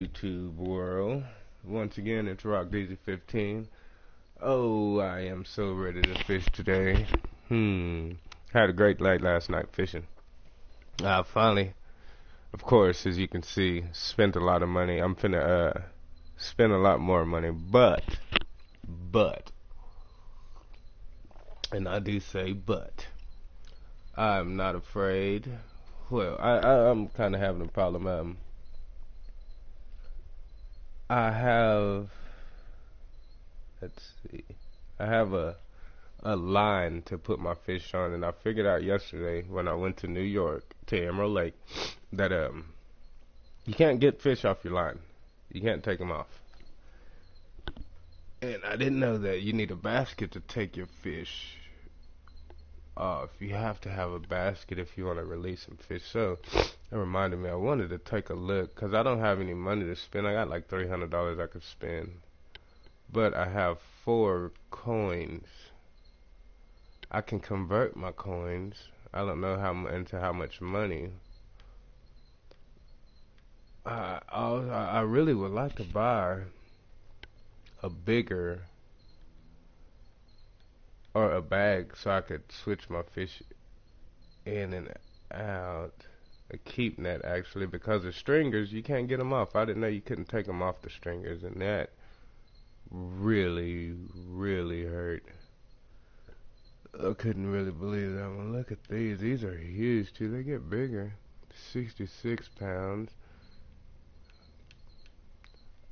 YouTube world. Once again, it's Rock Daisy 15. Oh, I am so ready to fish today. Had a great night last night fishing. I finally, of course, as you can see, spent a lot of money. I'm finna spend a lot more money, but, and I do say but, I'm not afraid. Well, I'm kind of having a problem. I have, let's see, I have a line to put my fish on, and I figured out yesterday when I went to New York to Emerald Lake that you can't get fish off your line. You can't take them off. And I didn't know that you need a basket to take your fish off. You have to have a basket if you want to release some fish. So it reminded me I wanted to take a look because I don't have any money to spend. I got like $300 I could spend, but I have 4 coins. I can convert my coins. I don't know into how much money. I really would like to buy a bigger or a bag so I could switch my fish in and out. A keep net actually, because the stringers you can't get them off. I didn't know you couldn't take them off the stringers, and that really hurt. I couldn't really believe that one. Look at these. These are huge too. They get bigger. 66 pounds.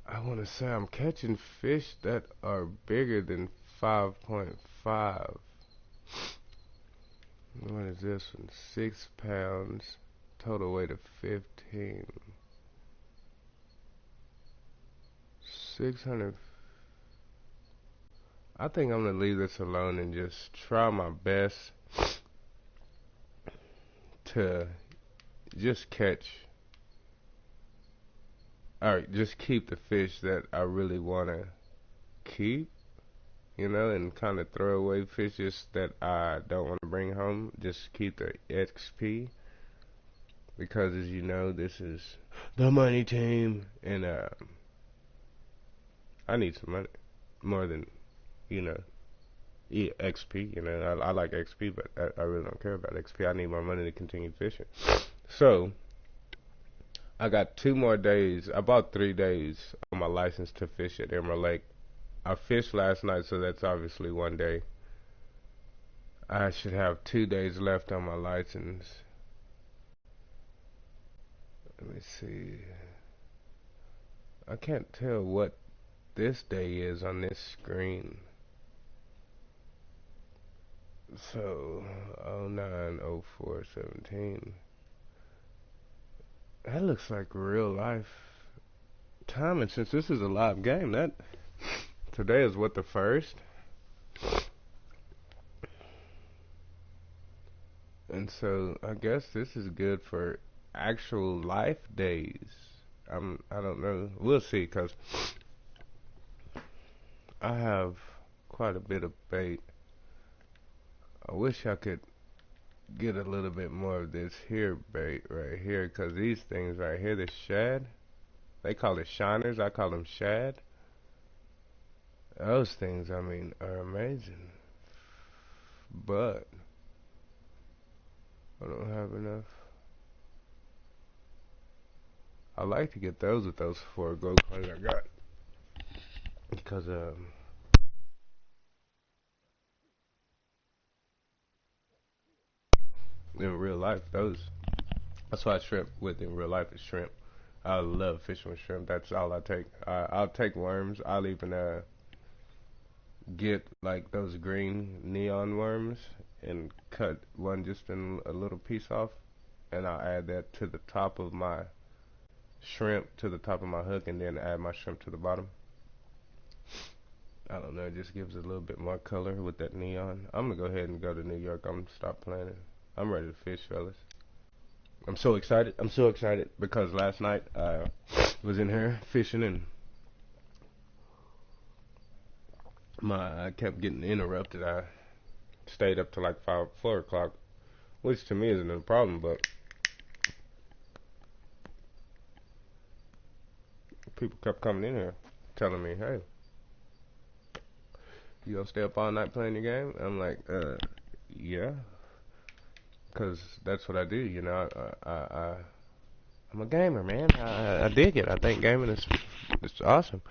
I want to say I'm catching fish that are bigger than 5.5. What is this one? 6 pounds. Total weight of 15. 600. I think I'm going to leave this alone and just try my best to just catch, alright, just keep the fish that I really want to keep, and kind of throw away fishes that I don't want to bring home. Just keep the XP because, as you know, this is the money team, and I need some money more than you know XP. I like XP, but I really don't care about XP. I need more money to continue fishing. So I got 2 more days, about 3 days on my license to fish at Emerald Lake. I fished last night, so that's obviously one day. I should have 2 days left on my license. Let me see. I can't tell what this day is on this screen. So, 09/04/17. That looks like real life time, and since this is a live game, that today is what, the first? And so I guess this is good for actual life days. I don't know. We'll see, cause I have quite a bit of bait. I wish I could get a little bit more of this here bait right here, cause these things right here, the shad, they call it shiners. I call them shad. Those things, I mean, are amazing. But I don't have enough. I like to get those with those 4 gold coins I got, because in real life, that's why shrimp with in real life is shrimp. I love fishing with shrimp. That's all I take. I'll take worms. I'll even get like those green neon worms and cut one just in a little piece off, and I'll add that to the top of my shrimp, to the top of my hook, and then add my shrimp to the bottom. I don't know, it just gives it a little bit more color with that neon. I'm gonna go ahead and go to New York. I'm gonna stop planning. I'm ready to fish, fellas. I'm so excited. I'm so excited because last night I was in here fishing, and I kept getting interrupted. I stayed up to like 4 o'clock, which to me isn't a problem, but People kept coming in here telling me, hey, you gonna stay up all night playing your game? I'm like, yeah, because that's what I do. You know, I'm a gamer, man. I dig it. I think gaming is it's awesome.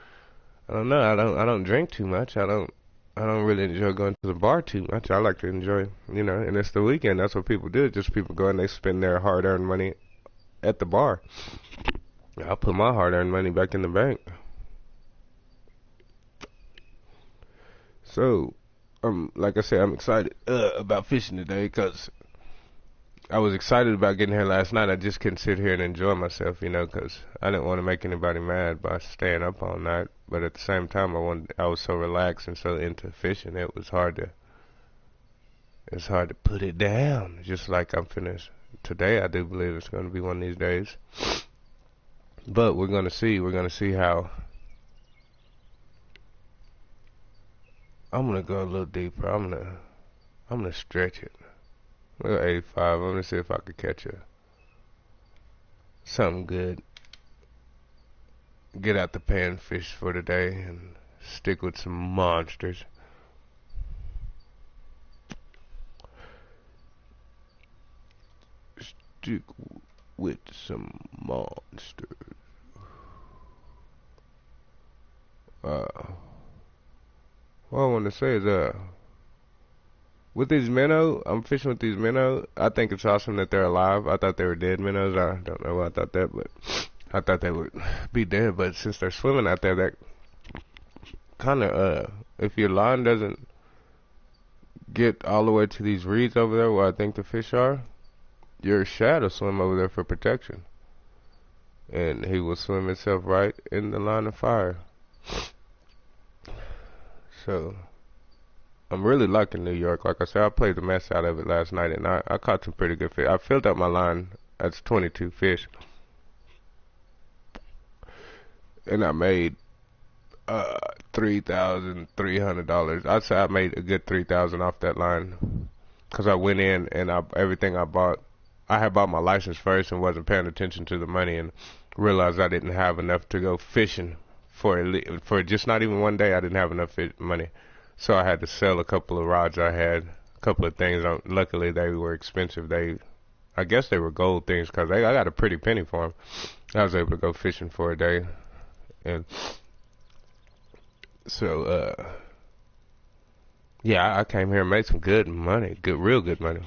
I don't know. I don't drink too much. I don't really enjoy going to the bar too much. I like to enjoy, and it's the weekend. That's what people do. Just people go and they spend their hard-earned money at the bar. I'll put my hard-earned money back in the bank. So, like I said, I'm excited about fishing today because I was excited about getting here last night. I just couldn't sit here and enjoy myself, because I didn't want to make anybody mad by staying up all night. But at the same time, I was so relaxed and so into fishing, it's hard to put it down. Just like I'm finished today, I do believe it's going to be one of these days. But we're going to see. We're going to see how. I'm going to go a little deeper. I'm going to stretch it. We're at 85. I'm going to see if I could catch something good. Get out the pan fish for today and stick with some monsters. Stick with some monsters. What I want to say is, with these minnows, I'm fishing with these minnows. I think it's awesome that they're alive. I thought they were dead minnows. I don't know why I thought that, but I thought they would be dead. But since they're swimming out there, that kind of, if your line doesn't get all the way to these reeds over there where I think the fish are, your shad will swim over there for protection. And he will swim himself right in the line of fire. So, I'm really liking New York. Like I said, I played the mess out of it last night, and I caught some pretty good fish. I filled up my line. That's 22 fish. And I made $3,300. I'd say I made a good $3,000 off that line. Because I went in, and everything I bought, I had bought my license first and wasn't paying attention to the money, and realized I didn't have enough to go fishing for just not even one day. I didn't have enough money. So I had to sell a couple of rods I had, a couple of things. Luckily, they were expensive. I guess they were gold things because I got a pretty penny for them. I was able to go fishing for a day. And so, yeah, I came here and made some good money, real good money.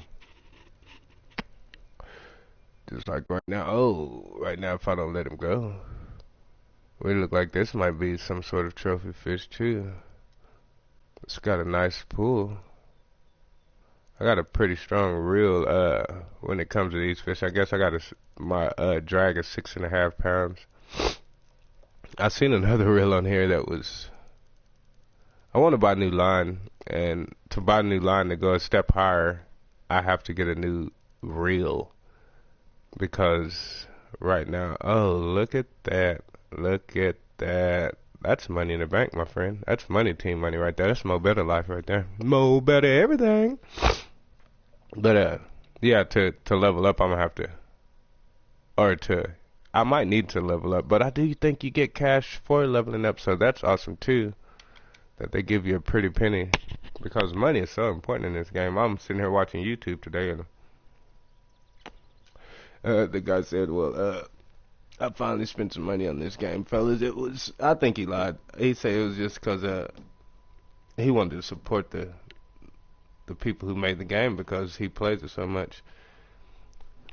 Just like right now, if I don't let him go, we look like this might be some sort of trophy fish too. It's got a nice pull. I got a pretty strong reel when it comes to these fish. I guess I got my drag is 6.5 pounds. I seen another reel on here that was. I want to buy a new line, and to buy a new line to go a step higher, I have to get a new reel because right now, look at that. That's money in the bank, my friend. That's money team money right there. That's Mo Better life right there. Mo Better everything. But yeah, to level up, I'm gonna have to, I might need to level up. But I do think you get cash for leveling up, so that's awesome too. That they give you a pretty penny, because money is so important in this game. I'm sitting here watching YouTube today, and the guy said, well, I finally spent some money on this game, fellas. I think he lied. He said it was just because he wanted to support the people who made the game because he plays it so much.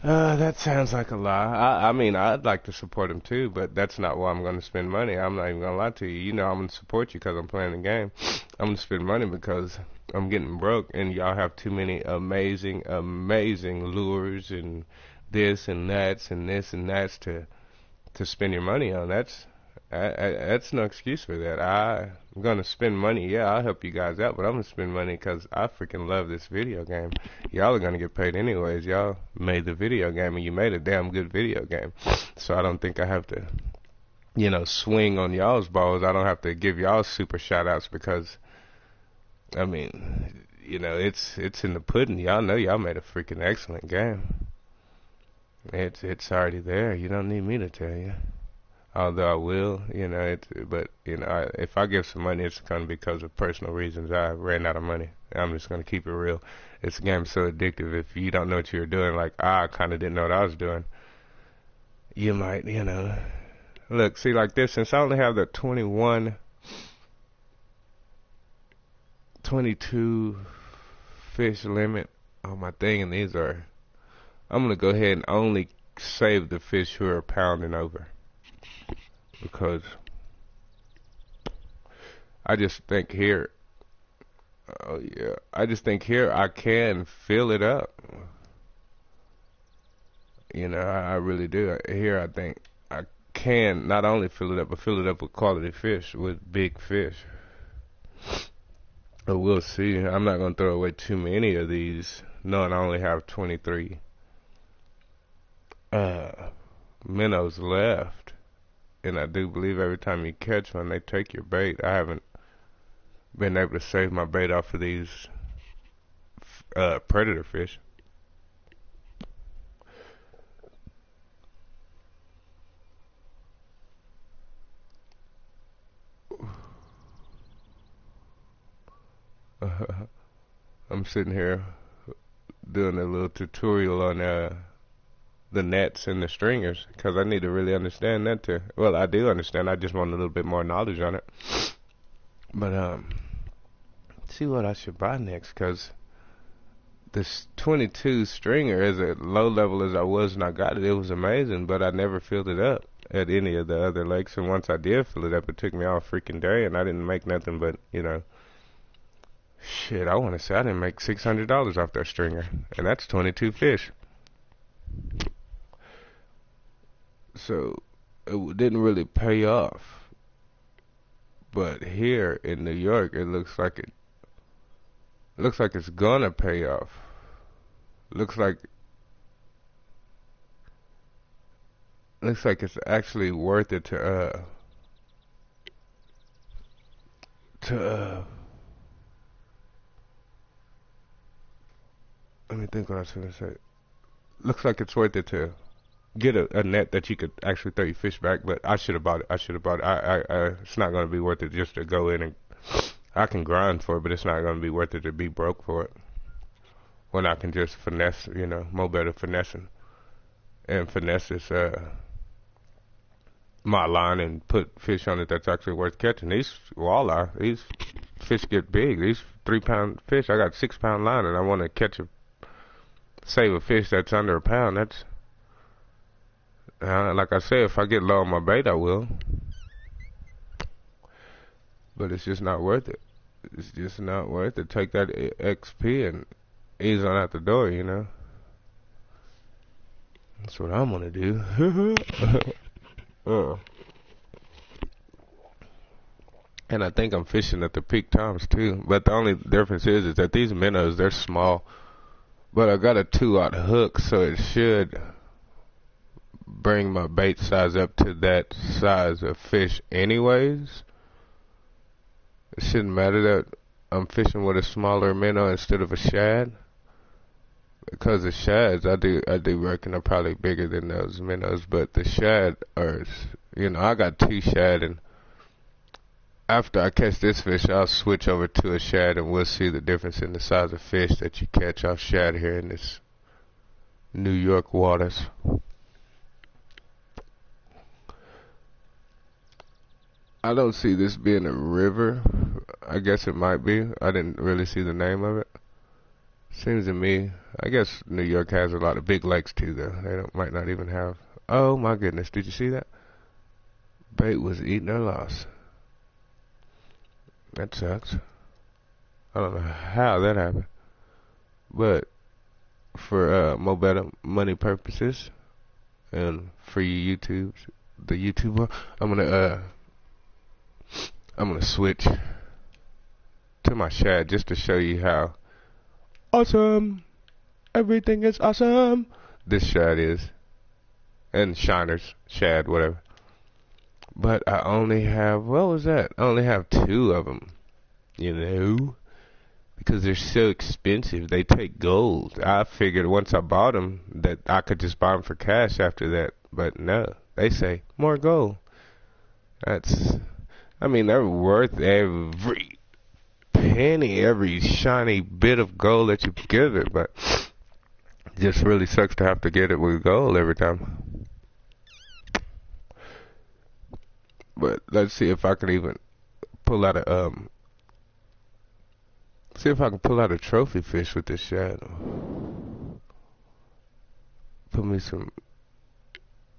That sounds like a lie. I mean, I'd like to support him too, but that's not why I'm going to spend money. I'm not even going to lie to you. You know, I'm going to support you because I'm playing the game. I'm going to spend money because I'm getting broke, and y'all have too many amazing lures and this and that's and this and that's to spend your money on. That's no excuse for that. I'm gonna spend money. Yeah, I'll help you guys out, but I'm gonna spend money because I freaking love this video game. Y'all are gonna get paid anyways. Y'all made the video game, and you made a damn good video game. So I don't think I have to, swing on y'all's balls. I don't have to give y'all super shout outs because, I mean, it's in the pudding. Y'all know y'all made a freaking excellent game. It's already there. You don't need me to tell you. Although I will, but if I give some money, it's gonna be because of personal reasons. I ran out of money. I'm just gonna keep it real. This game's so addictive. If you don't know what you're doing, like I kind of didn't know what I was doing, you might, look, see, like this. Since I only have the 21, 22 fish limit on my thing, and I'm gonna go ahead and only save the fish who are a pound and over. Because I just think here, oh yeah, I just think here I can fill it up. I really do. Here I think I can not only fill it up, but fill it up with quality fish, with big fish. But we'll see. I'm not going to throw away too many of these, knowing I only have 23 minnows left. And I do believe every time you catch one, they take your bait. I haven't been able to save my bait off of these predator fish. I'm sitting here doing a little tutorial on the nets and the stringers, because I need to really understand that too. Well, I do understand. I just want a little bit more knowledge on it. But see what I should buy next, because this 22 stringer, as a low level as I was when I got it, it was amazing, but I never filled it up at any of the other lakes. And once I did fill it up, it took me all freaking day, and I didn't make nothing but, shit, I want to say I didn't make $600 off that stringer, and that's 22 fish. So it didn't really pay off. But here in New York, it looks like it's gonna pay off. Looks like it's actually worth it to let me think what I was gonna say. Looks like it's worth it to get a net that you could actually throw your fish back, but I should have bought it. It's not going to be worth it just to go in, and I can grind for it, but it's not going to be worth it to be broke for it. When I can just finesse, more better finessing. And finesse this, my line and put fish on it that's actually worth catching. These walleye, these fish get big. These 3-pound fish, I got 6-pound line, and I want to save a fish that's under a pound. That's, like I said, if I get low on my bait, I will. But it's just not worth it. It's just not worth it. Take that XP and ease on out the door, That's what I'm gonna do. And I think I'm fishing at the peak times too. But the only difference is that these minnows, they're small. But I got a 2-aught hook, so it should bring my bait size up to that size of fish anyways. It shouldn't matter that I'm fishing with a smaller minnow instead of a shad, because the shads I do reckon are probably bigger than those minnows. But the shad are, I got 2 shad, and after I catch this fish, I'll switch over to a shad, and we'll see the difference in the size of fish that you catch off shad here in this New York waters. I don't see this being a river. I guess it might be. I didn't really see the name of it. Seems to me, I guess New York has a lot of big lakes too, though. They might not even have. Oh my goodness, did you see that? Bait was eating her loss. That sucks. I don't know how that happened. But for more better money purposes and for you the YouTuber, I'm gonna switch to my shad just to show you how awesome everything is awesome this shad is, and shiners, shad, whatever. But I only have, what was that? I only have 2 of them, because they're so expensive. They take gold. I figured once I bought them that I could just buy them for cash after that, but no, they say more gold. That's, I mean, they're worth every penny, every shiny bit of gold that you give it, but it just really sucks to have to get it with gold every time. But let's see if I can even pull out a see if I can pull out a trophy fish with this shadow. Put me some,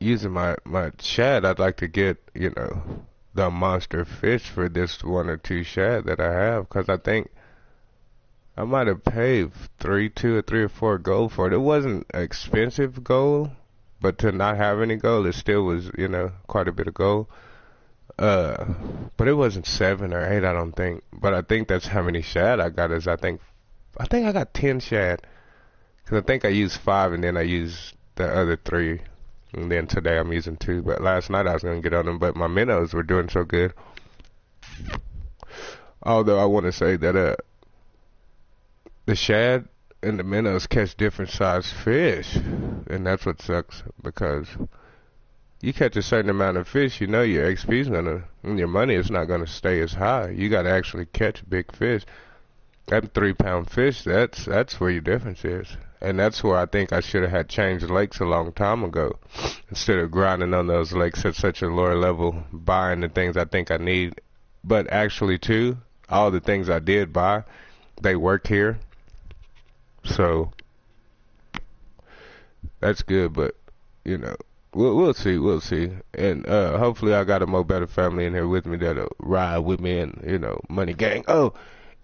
using my shad, I'd like to get, you know, the monster fish for this one or two shad that I have, because I think I might have paid two or three or four gold for it. It wasn't expensive gold, but to not have any gold, it still was, you know, quite a bit of gold. But it wasn't 7 or 8, I don't think. But I think that's how many shad I got. Is I think I got 10 shad, because I think I used 5 and then I used the other 3, and then today I'm using 2. But last night I was gonna get on them, but my minnows were doing so good. Although I want to say that the shad and the minnows catch different sized fish, and that's what sucks, because you catch a certain amount of fish, you know your XP is gonna, and your money is not gonna stay as high. You gotta actually catch big fish. That 3-pound fish, that's where your difference is. And that's where I think I should have had changed lakes a long time ago, instead of grinding on those lakes at such a lower level, buying the things I think I need. But actually too, all the things I did buy, they work here. So that's good, but you know, we'll see. And hopefully I got a more better family in here with me that'll ride with me, and you know, money gang. Oh,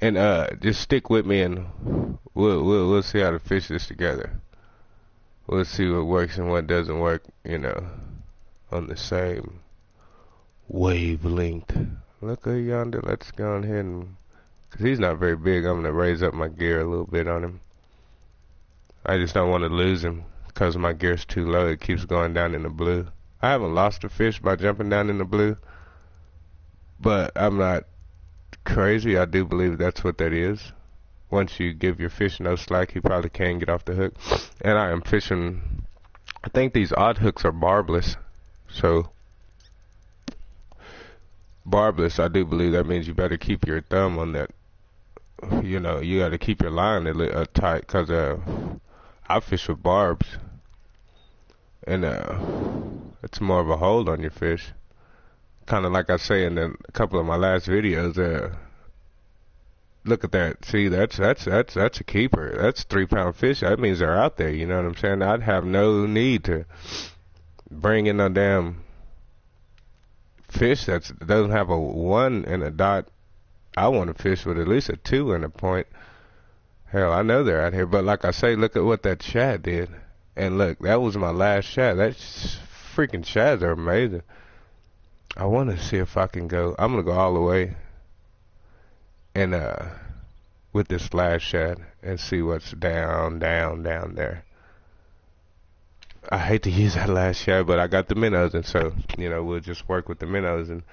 and just stick with me, and we'll see how to fish this together. We'll see what works and what doesn't work, you know, on the same wavelength. Look at yonder. Let's go ahead and, cause he's not very big, I'm gonna raise up my gear a little bit on him. I just don't want to lose him, because my gear's too low. It keeps going down in the blue. I haven't lost a fish by jumping down in the blue, but I'm not crazy. I do believe that's what that is. Once you give your fish no slack, he probably can get off the hook. And I am fishing, I think these odd hooks are barbless. So barbless, I do believe that means you better keep your thumb on that. You know, you got to keep your line tight, because I fish with barbs, and it's more of a hold on your fish. Kind of like I say in a couple of my last videos. Look at that. See, that's a keeper. That's 3-pound fish. That means they're out there. You know what I'm saying? I'd have no need to bring in a damn fish that doesn't have a 1 and a dot. I want to fish with at least a 2 and a point. Hell, I know they're out here, but like I say, look at what that shad did. And look, that was my last shad. That freaking shads are amazing. I want to see if I can go. I'm going to go all the way and with this last shad and see what's down there. I hate to use that last shad, but I got the minnows, and so, you know, we'll just work with the minnows. And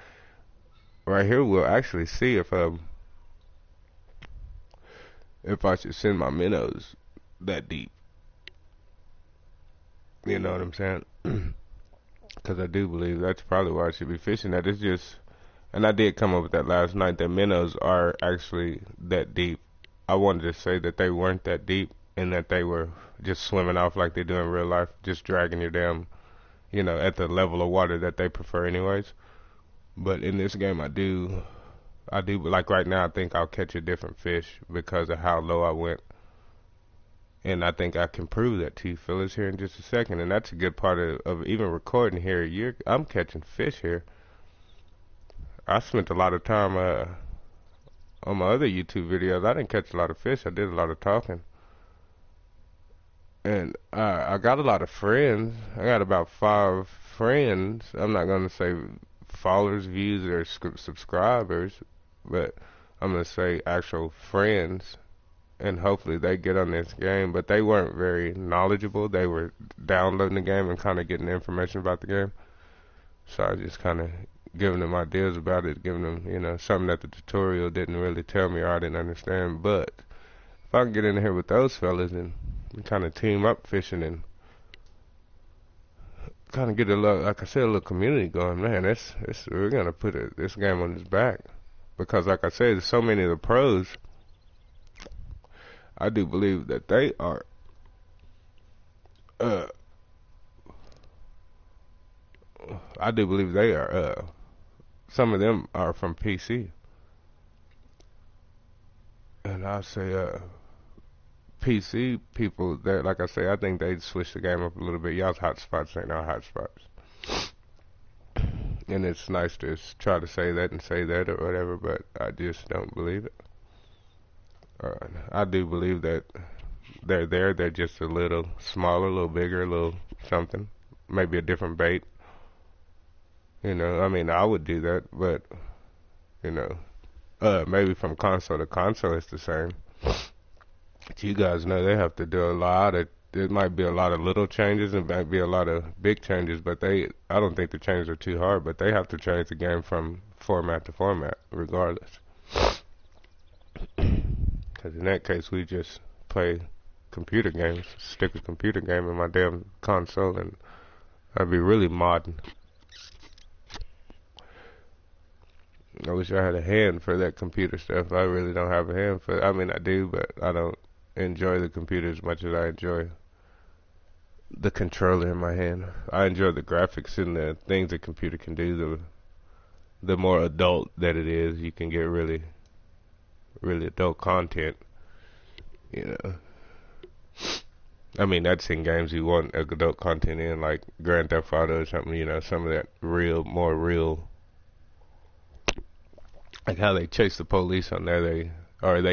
right here we'll actually see if I should send my minnows that deep. You know what I'm saying? Because I do believe that's probably where I should be fishing at. It's just, and I did come up with that last night, that minnows are actually that deep. I wanted to say that they weren't that deep, and that they were just swimming off like they do in real life, just dragging your damn, you know, at the level of water that they prefer anyways. But in this game I do, like right now, I think I'll catch a different fish because of how low I went. And I think I can prove that to you fellas here in just a second. And that's a good part of even recording here. I'm catching fish here. I spent a lot of time on my other YouTube videos. I didn't catch a lot of fish. I did a lot of talking. And I got a lot of friends. I got about 5 friends. I'm not going to say followers, views, or subscribers, but I'm going to say actual friends. And hopefully they get on this game, but they weren't very knowledgeable. They were downloading the game and kind of getting information about the game. So I just kind of giving them ideas about it, giving them, you know, something that the tutorial didn't really tell me or I didn't understand. But if I can get in here with those fellas and kind of team up fishing and kind of get a little, like I said, a little community going. Man, we're gonna put this game on his back because, like I said, there's so many of the pros. I do believe that they are. Uh, I do believe they are. Some of them are from PC, and I say, PC people. That, like I say, I think they switched the game up a little bit. Y'all's hotspots ain't our hotspots. And it's nice to try to say that and say that or whatever, but I just don't believe it. I do believe that they're there. They're just a little smaller, a little bigger, a little something. Maybe a different bait. You know, I mean, I would do that, but, you know, maybe from console to console it's the same. But you guys know they have to do a lot of, there might be a lot of little changes and might be a lot of big changes, but I don't think the changes are too hard, but they have to change the game from format to format regardless. Because in that case, we just play computer games, stick a computer game in my damn console, and I'd be really modding. I wish I had a hand for that computer stuff. I really don't have a hand for it. I mean, I do, but I don't enjoy the computer as much as I enjoy the controller in my hand. I enjoy the graphics and the things the computer can do. The more adult that it is, you can get really adult content, you know. I mean, that's in games you want adult content in, like Grand Theft Auto or something, you know, some of that more real, like how they chase the police on there, they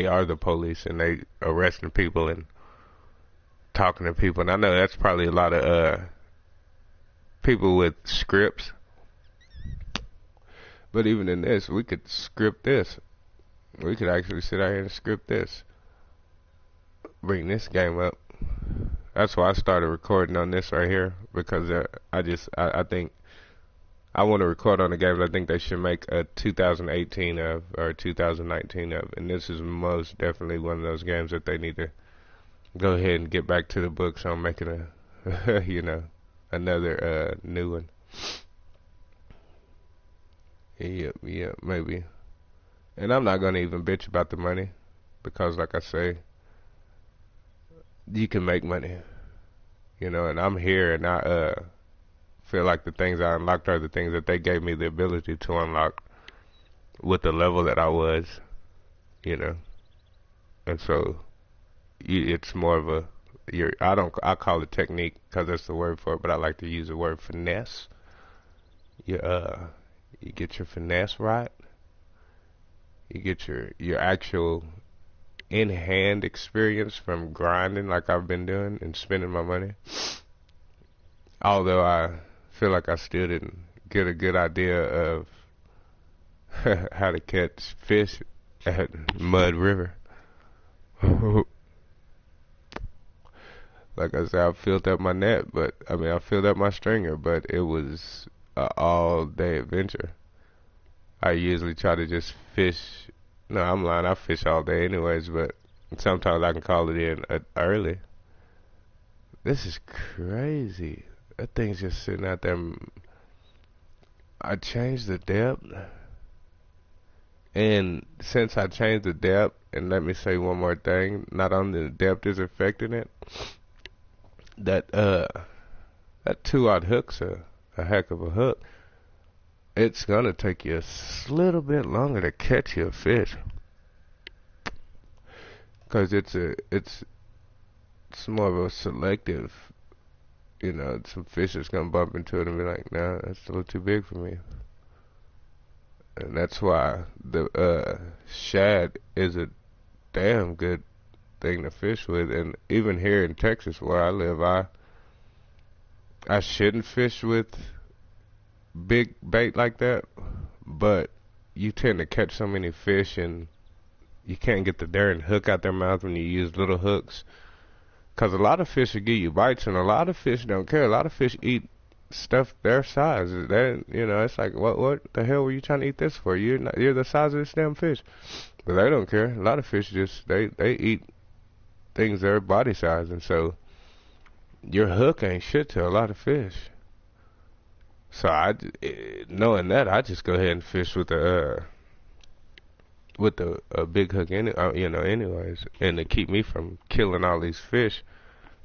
are the police and they arresting people and talking to people. And I know that's probably a lot of people with scripts, but even in this, we could script this. We could actually sit out here and script this. Bring this game up. That's why I started recording on this right here, because I think I want to record on the games I think they should make a 2018 of or 2019 of, and this is most definitely one of those games that they need to go ahead and get back to the books on making a you know, another new one. Yep, maybe. And I'm not gonna even bitch about the money, because like I say, you can make money, you know, and I'm here and I feel like the things I unlocked are the things that they gave me the ability to unlock with the level that I was, you know. And so it's more of a, I call it technique because that's the word for it, but I like to use the word finesse. You get your finesse right. You get your actual in-hand experience from grinding like I've been doing and spending my money. Although I feel like I still didn't get a good idea of how to catch fish at Mud River. Like I said, I filled up my net, I filled up my stringer, but it was an all-day adventure. I usually try to just fish. No, I'm lying. I fish all day anyways, but sometimes I can call it in early. This is crazy. That thing's just sitting out there. I changed the depth. And since I changed the depth, and let me say one more thing, not only the depth is affecting it, that 2-aught hook's a heck of a hook. It's gonna take you a little bit longer to catch your fish, cause it's more of a selective, you know. Some fish is gonna bump into it and be like, nah, that's a little too big for me. And that's why the shad is a damn good thing to fish with. And even here in Texas where I live, I shouldn't fish with big bait like that, but you tend to catch so many fish and you can't get the darn hook out their mouth when you use little hooks, because a lot of fish will give you bites and a lot of fish don't care. A lot of fish eat stuff their size. That, you know, it's like, what the hell were you trying to eat this for? You're the size of this damn fish. But they don't care. A lot of fish just they eat things their body size, and so your hook ain't shit to a lot of fish. So knowing that, I just go ahead and fish with the big hook, anyways, and to keep me from killing all these fish.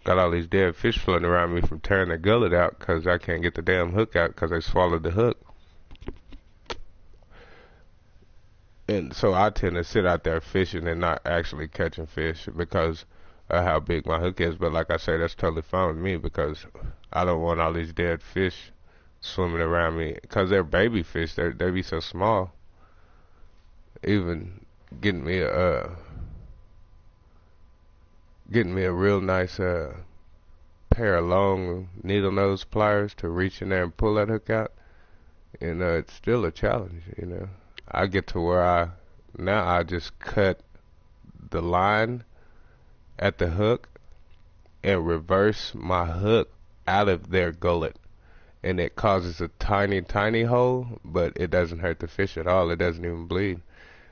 Got all these dead fish floating around me from tearing the gullet out because I can't get the damn hook out because they swallowed the hook. And so I tend to sit out there fishing and not actually catching fish because of how big my hook is. But like I say, that's totally fine with me because I don't want all these dead fish swimming around me because they're baby fish. They be so small. Even getting me a real nice pair of long needle nose pliers to reach in there and pull that hook out. It's still a challenge. I get to where I just cut the line at the hook and reverse my hook out of their gullet, and it causes a tiny, tiny hole, but it doesn't hurt the fish at all. It doesn't even bleed.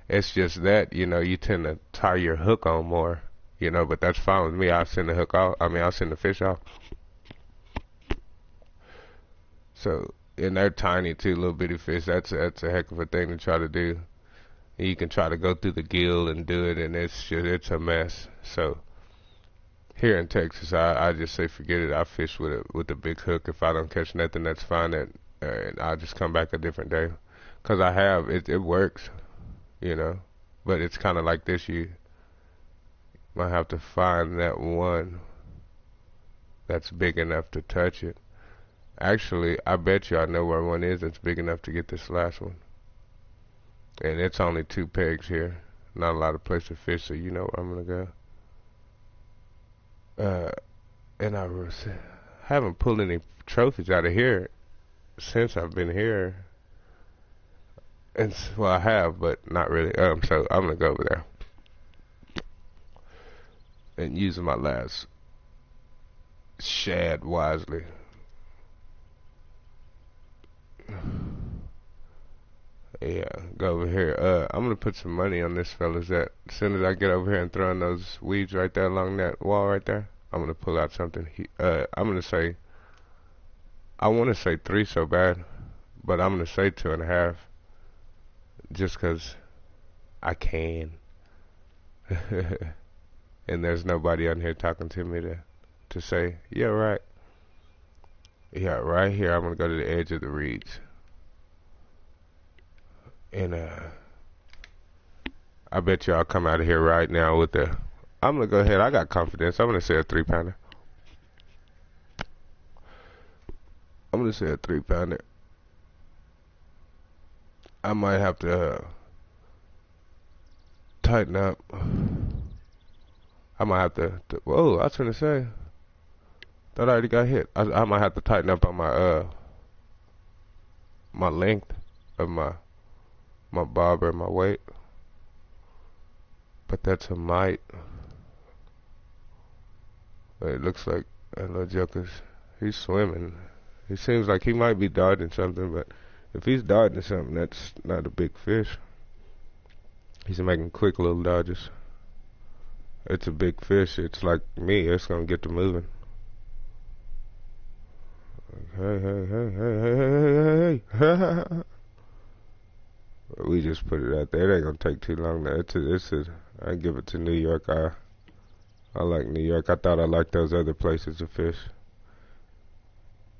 It's just that, you tend to tie your hook on more, but that's fine with me. I'll send the hook off. I'll send the fish off. So, and they're tiny too, little bitty fish. That's a heck of a thing to try to do. You can try to go through the gill and do it, and it's a mess. So, here in Texas, I just say forget it. I fish with a big hook. If I don't catch nothing, that's fine. And I'll just come back a different day. 'Cause it works, But it's kind of like this. You might have to find that one that's big enough to touch it. Actually, I bet you I know where one is that's big enough to get this last one. And it's only 2 pegs here. Not a lot of place to fish, so you know where I'm going to go. And I haven't pulled any trophies out of here since I've been here. Well, I have, but not really. So I'm going to go over there. And using my last shad wisely. Yeah, go over here. I'm gonna put some money on this, fellas. That as soon as I get over here and throw in those weeds right there along that wall right there, I'm gonna pull out something. I'm gonna say, I want to say 3 so bad, but I'm gonna say 2.5, just 'cause I can. And there's nobody on here talking to me to say, yeah, right. Yeah, right here. I'm gonna go to the edge of the reeds. And I bet y'all come out of here right now with I'm gonna go ahead. I got confidence. I'm gonna say a 3-pounder. I'm gonna say a 3-pounder. I might have to tighten up. I might have to. Whoa! I was gonna say. That already got hit. I might have to tighten up on my length of my bobber and my weight. But that's a might. It looks like that little he's swimming. He seems like he might be dodging something, but if he's dodging something, that's not a big fish. He's making quick little dodges. It's a big fish. It's like me. It's gonna get to moving. Hey. We just put it out there. It ain't gonna take too long. I give it to New York. I like New York. I thought I liked those other places to fish.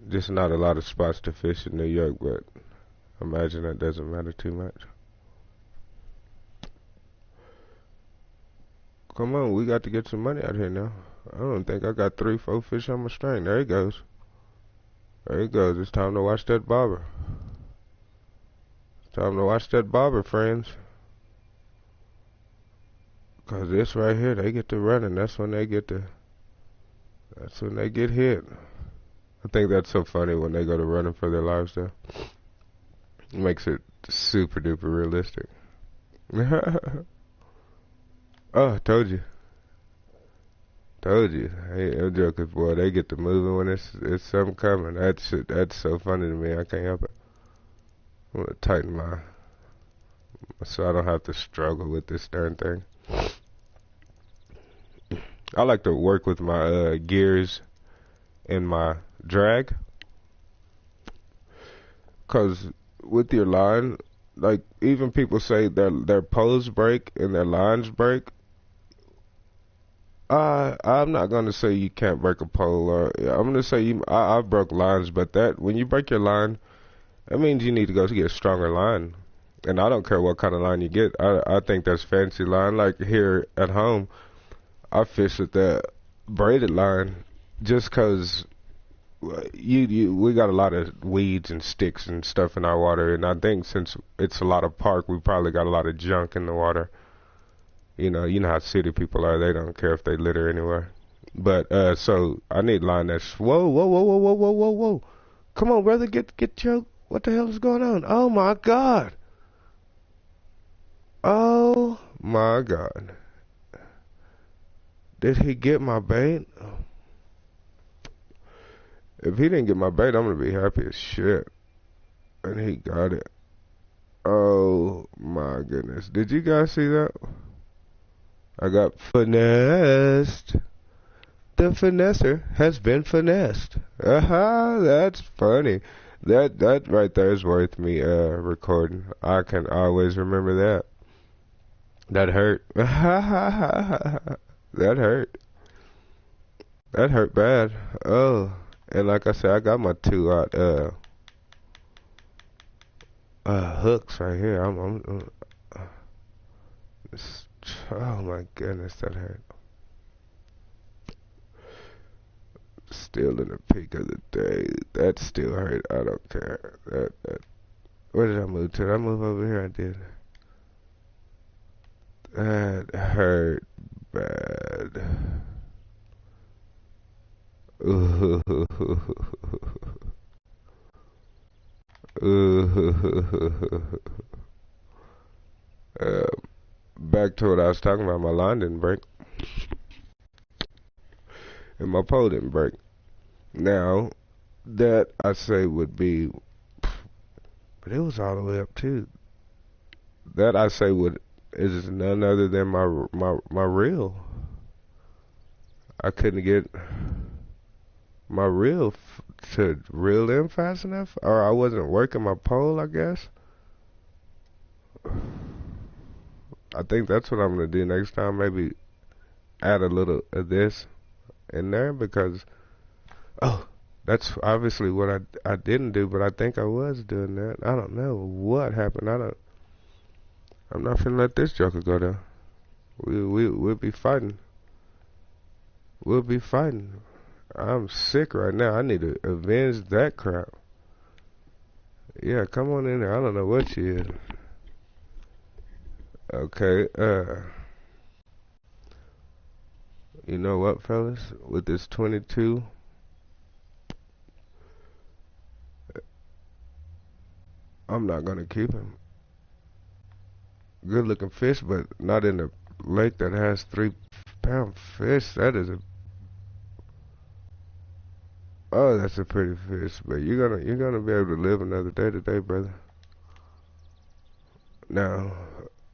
Just not a lot of spots to fish in New York, but I imagine that doesn't matter too much. Come on, we got to get some money out here now. I don't think I got 3-4 fish on my string. There he goes. There he goes. It's time to watch that bobber. It's time to watch that bobber, friends. 'Cause this right here, they get to running. That's when they get hit. I think that's so funny when they go to running for their lives, though. It makes it super duper realistic. Oh, told you. Hey, I'm joking, boy. They get to moving when it's something coming. That's so funny to me. I can't help it. I'm gonna tighten so I don't have to struggle with this darn thing. I like to work with my gears and my drag. Cause with your line, like even people say their poles break and their lines break. I'm not gonna say you can't break a pole, or yeah, I'm gonna say I broke lines, but that when you break your line, that means you need to go to get a stronger line. And I don't care what kind of line you get. I think that's fancy line. Like here at home, I fish with that braided line just 'cause we got a lot of weeds and sticks and stuff in our water, and I think since it's a lot of park, we probably got a lot of junk in the water. You know how city people are. They don't care if they litter anywhere. But so I need line that's whoa, whoa, whoa, whoa, whoa, whoa, whoa, whoa. Come on, brother, get your what the hell is going on? Oh my God. Oh my God. Did he get my bait? If he didn't get my bait, I'm gonna be happy as shit. And he got it. Oh my goodness. Did you guys see that? I got finessed. The finesser has been finessed. Aha, that's funny. That right there is worth me recording. I can always remember that. That hurt. That hurt. That hurt bad. Oh, and like I said, I got my two out hooks right here. Oh my goodness, that hurt. Still in the peak of the day. That still hurt. I don't care. Where did I move to? Did I move over here? I did. That hurt bad. Ooh. Ooh. Back to what I was talking about. My line didn't break. And my pole didn't break. Now, that I say would be, but it was all the way up too. That I say is none other than my reel. I couldn't get my reel to reel in fast enough, or I wasn't working my pole, I guess. I think that's what I'm gonna do next time. Maybe add a little of this in there because that's obviously what I didn't do, but I think I was doing that. I don't know what happened. I'm not finna let this joker go down. We'll be fighting. We'll be fighting. I'm sick right now. I need to avenge that crap. Yeah, come on in there. I don't know what she is. Okay, you know what, fellas? With this 22, I'm not gonna keep him. Good looking fish, but not in a lake that has 3 pound fish. That is a Oh, that's a pretty fish, but you're gonna be able to live another day today, brother. Now,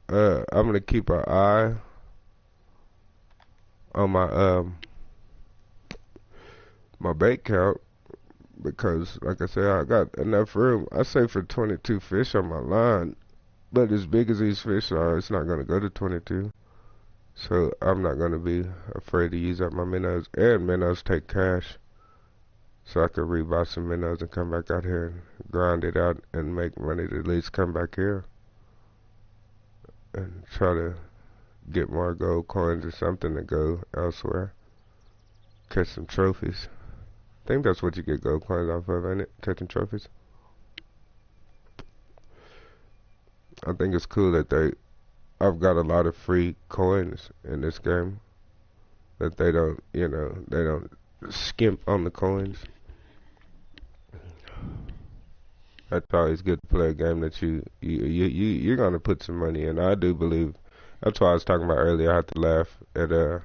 I'm gonna keep an eye on my bait count because, like I said, I got enough room. I say for 22 fish on my line, but as big as these fish are, it's not gonna go to 22. So I'm not gonna be afraid to use up my minnows, and minnows take cash. So I could rebuy some minnows and come back out here and grind it out and make money to at least come back here and try to get more gold coins or something to go elsewhere. Catch some trophies. I think that's what you get gold coins off of, ain't it? Catching trophies. I think it's cool that I've got a lot of free coins in this game. That they don't, they don't skimp on the coins. That's always good to play a game that you're gonna put some money in. I do believe. That's why I was talking about earlier. I had to laugh at the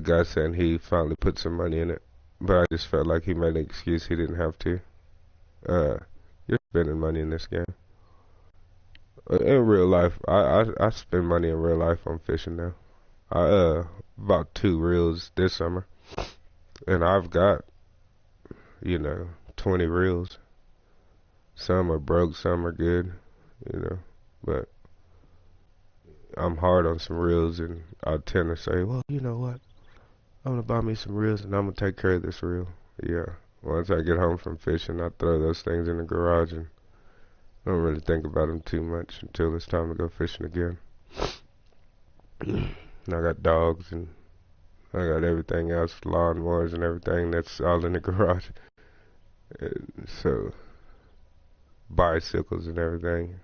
guy saying he finally put some money in it, but I just felt like he made an excuse he didn't have to. You're spending money in this game. In real life, I spend money in real life on fishing now. I bought 2 reels this summer, and I've got 20 reels. Some are broke, some are good, you know. But I'm hard on some reels, and I tend to say, well, you know what? I'm gonna buy me some reels, and I'm gonna take care of this reel. Yeah. Once I get home from fishing, I throw those things in the garage, and I don't really think about them too much until it's time to go fishing again. And I got dogs, and I got everything else, lawnmowers and everything that's all in the garage. And so, bicycles and everything.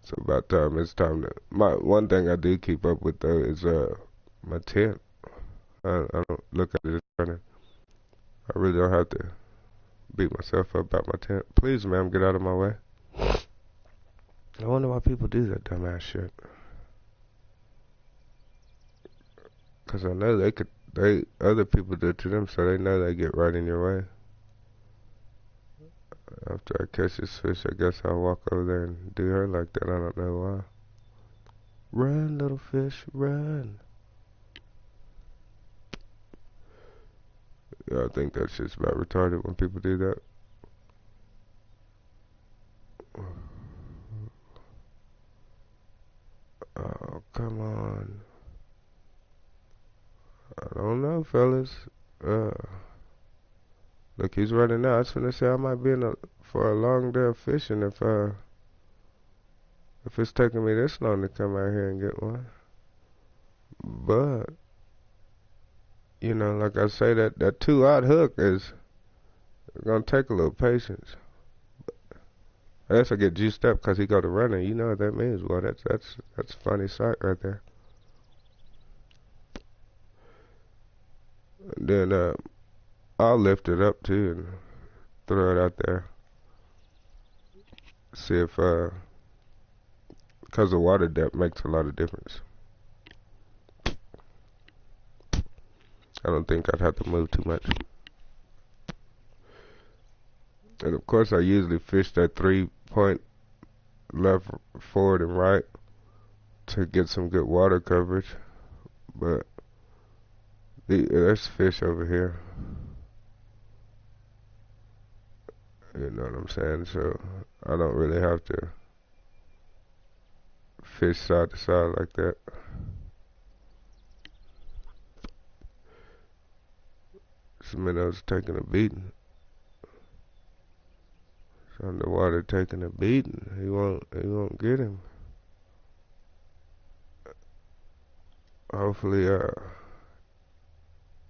So about time, it's time to. My one thing I do keep up with though is my tent. I don't look at it as running. I really don't have to beat myself up about my tent. Please, ma'am, get out of my way. I wonder why people do that dumbass shit. Cause I know other people do it to them, so they know they get right in your way. After I catch this fish, I guess I'll walk over there and do her like that. I don't know why. Run, little fish, run. Yeah, I think that shit's about retarded when people do that. Oh, come on. I don't know, fellas. Uh, Look, he's running out. I was finna say I might be for a long day of fishing if it's taking me this long to come out here and get one. But you know, like I say, that 2-aught hook is gonna take a little patience. I guess I get juiced up because he go to running. You know what that means? Well, that's a funny sight right there. And then I'll lift it up too and throw it out there. See if because the water depth makes a lot of difference. I don't think I'd have to move too much. And of course, I usually fish that 3-point left, forward, and right to get some good water coverage. But there's fish over here. You know what I'm saying? So I don't really have to fish side to side like that. Some minnows taking a beating. It's underwater taking a beating. He won't get him. Hopefully,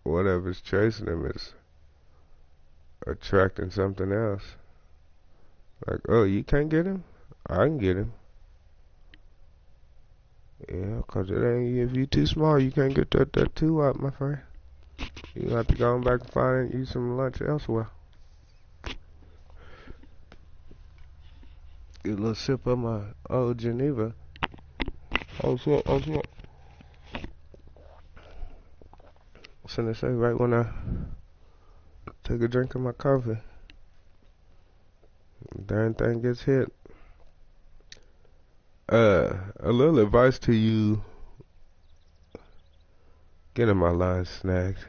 whatever's chasing him is attracting something else. Like, oh, you can't get him? I can get him. Yeah, 'cause if you too small, you can't get that 2-aught, my friend. You have to go back and find you some lunch elsewhere. Get a little sip of my old Geneva. Oh shit, oh shit. I was gonna say right when I take a drink of my coffee, darn thing gets hit. A little advice to you getting my line snagged.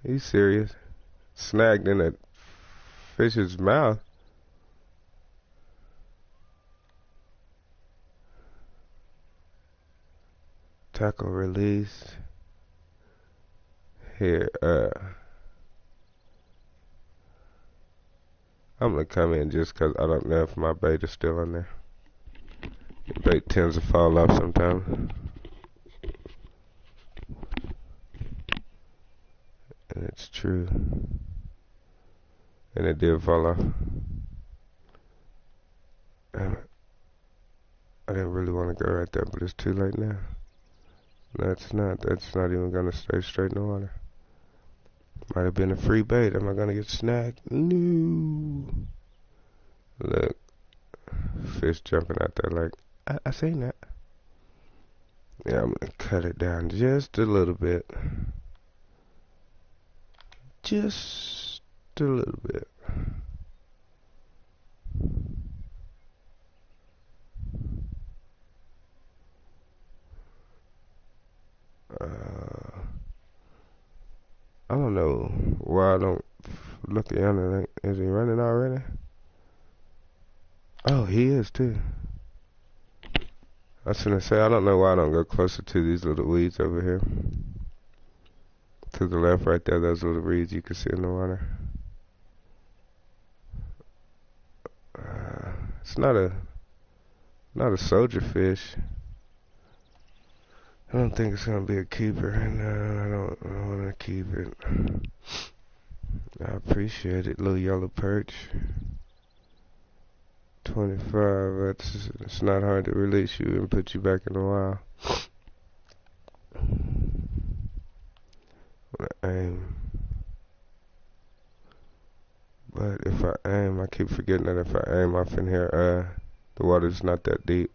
Are you serious? Snagged in a fish's mouth. Tackle released. Here, I'm gonna come in just 'cause I don't know if my bait is still in there. The bait tends to fall off sometimes. And it's true. And it did fall off. Damn it. I didn't really want to go right there, but it's too late now. That's not even gonna stay straight in the water. Might have been a free bait. Am I gonna get snagged? No. Look, fish jumping out there like, I seen that. Yeah, I'm gonna cut it down just a little bit. Just a little bit. I don't know why I don't Look at yonder. Is he running already? Oh, he is too. I was gonna say, I don't know why I don't go closer to these little weeds over here. To the left right there, those little reeds you can see in the water. It's not a soldier fish. I don't think it's gonna be a keeper. No, I don't wanna keep it. I appreciate it, little yellow perch. 25, it's not hard to release you and put you back in the wild. When I aim. But if I aim, I keep forgetting that if I aim off in here, the water's not that deep.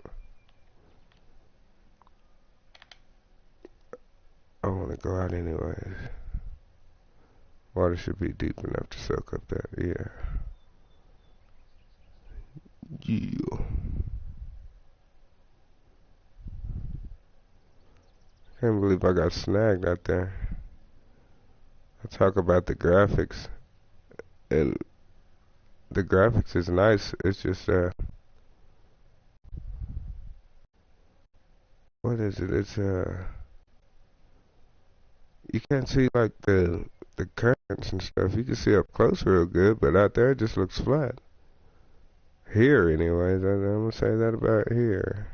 I want to go out anyways. Water should be deep enough to soak up that, yeah. Can't believe I got snagged out there. I talk about the graphics, and the graphics is nice. It's just what is it? It's you can't see like the currents and stuff. You can see up close real good, but out there it just looks flat. Here, anyways, I'm gonna say that about here.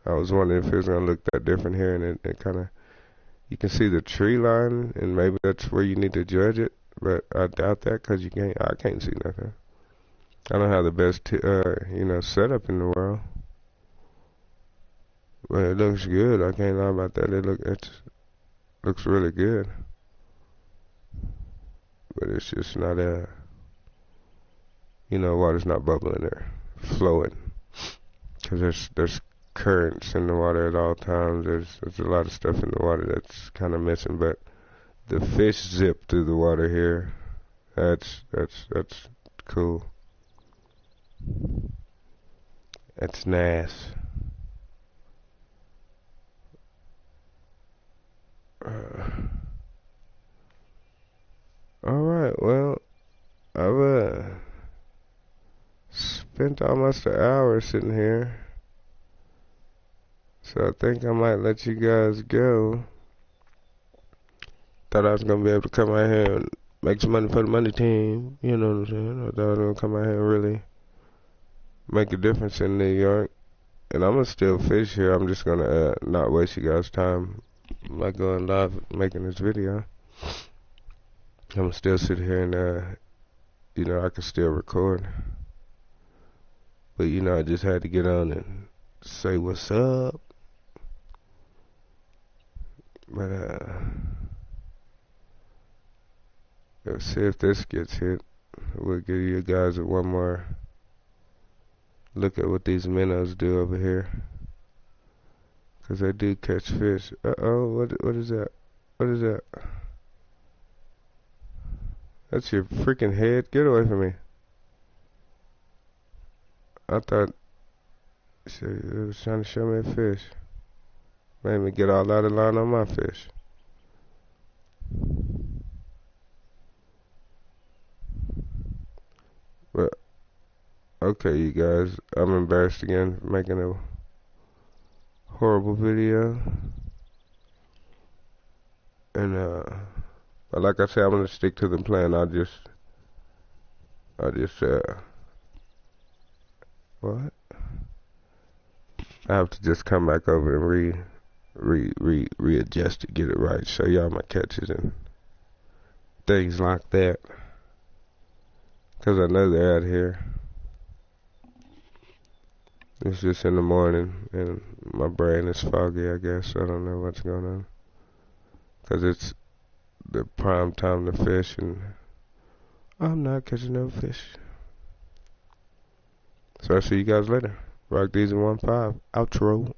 I was wondering if it was gonna look that different here, and it kind of, you can see the tree line, and maybe that's where you need to judge it. But I doubt that, cause I can't see nothing. I don't have the best, setup in the world. But it looks good. I can't lie about that. It looks really good. But it's just not water's not bubbling or flowing. Cause there's currents in the water at all times. There's a lot of stuff in the water that's kind of missing. But the fish zip through the water here. That's cool. That's nice. Alright, well, I've spent almost an hour sitting here, so I think I might let you guys go. Thought I was gonna be able to come out here and make some money for the money team, you know what I'm saying? I thought I was gonna come out here and really make a difference in New York, and I'm gonna still fish here. I'm just gonna not waste you guys' time like going live making this video. I'm gonna still sit here and I can still record, but I just had to get on and say what's up. But let's see if this gets hit. We'll give you guys one more look at what these minnows do over here, cause they do catch fish. What is that? What is that? That's your freaking head. Get away from me. I thought it was trying to show me a fish. Made me get all out of line on my fish. But, okay, you guys. I'm embarrassed again for making a horrible video. And, but like I said, I'm gonna stick to the plan. I'll just what? I have to just come back over and readjust it, get it right, show y'all my catches and things like that. Cause I know they're out here. It's just in the morning and my brain is foggy, I guess. I don't know what's going on. Cause it's the prime time to fish, and I'm not catching no fish. So I'll see you guys later. Rock these in 1-5. Outro.